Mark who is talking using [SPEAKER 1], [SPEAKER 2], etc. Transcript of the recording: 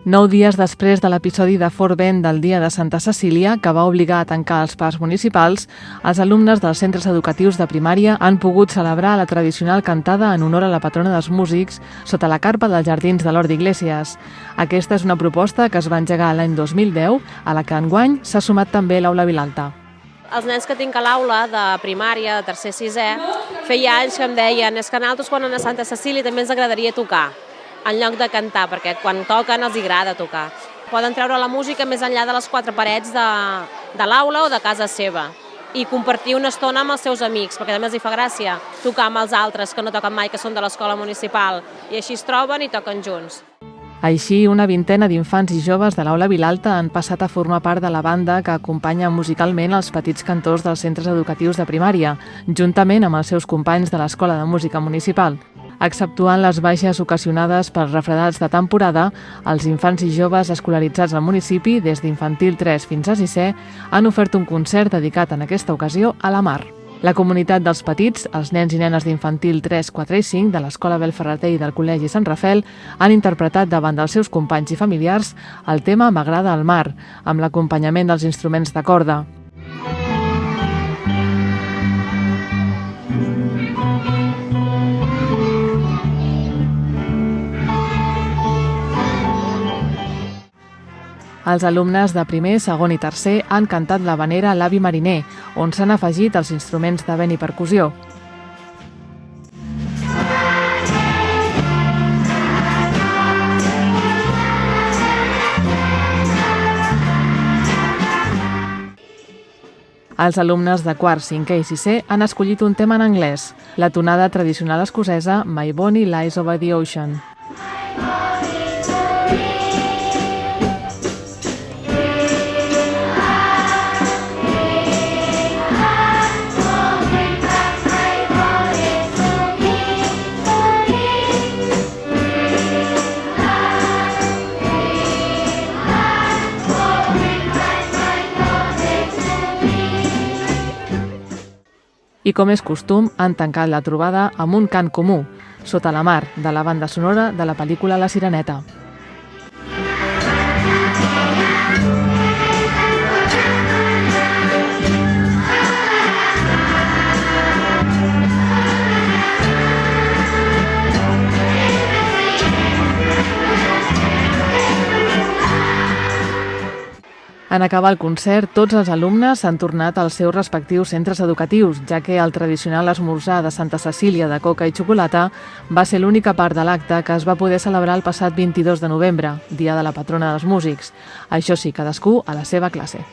[SPEAKER 1] 9 dies després de l'episodi de Fort Bend del Dia de Santa Cecília, que va obligar a tancar els parcs municipals, els alumnes dels centres educatius de primària han pogut celebrar la tradicional cantada en honor a la patrona dels músics sota la carpa dels jardins de l'Hort d'Iglesias. Aquesta és una proposta que es va engegar l'any 2010, a la que enguany s'ha sumat també l'Aula Vilalta.
[SPEAKER 2] Els nens que tinc a l'aula de primària, de tercer, sisè, feia anys que em deien és que a nosaltres quan anem a Santa Cecília també ens agradaria tocar, en lloc de cantar, perquè quan toquen els agrada tocar. Poden treure la música més enllà de les 4 parets de l'aula o de casa seva i compartir una estona amb els seus amics, perquè també els fa gràcia tocar amb els altres que no toquen mai, que són de l'escola municipal, i així es troben i toquen junts.
[SPEAKER 1] Així, una vintena d'infants i joves de l'Aula Vilalta han passat a formar part de la banda que acompanya musicalment els petits cantors dels centres educatius de primària, juntament amb els seus companys de l'Escola de Música Municipal. Exceptuant les baixes ocasionades pels refredats de temporada, els infants i joves escolaritzats al municipi, des d'infantil 3 fins a 6è, han ofert un concert dedicat en aquesta ocasió a la mar. La comunitat dels petits, els nens i nenes d'infantil 3, 4 i 5 de l'Escola Belferrater i del Col·legi Sant Rafel han interpretat davant dels seus companys i familiars el tema M'agrada el mar, amb l'acompanyament dels instruments de corda. Els alumnes de primer, segon i tercer han cantat l'havanera L'Avi Mariner, on s'han afegit els instruments de vent i percussió. Els alumnes de quart, cinquè i sisè han escollit un tema en anglès, la tonada tradicional escocesa My Bonnie Lies Over the Ocean. I com és costum, han tancat la trobada amb un cant comú, Sota la mar, de la banda sonora de la pel·lícula La Sireneta. En acabar el concert, tots els alumnes han tornat als seus respectius centres educatius, ja que el tradicional esmorzar de Santa Cecília de coca i xocolata va ser l'única part de l'acte que es va poder celebrar el passat 22 de novembre, dia de la patrona dels músics. Això sí, cadascú a la seva classe.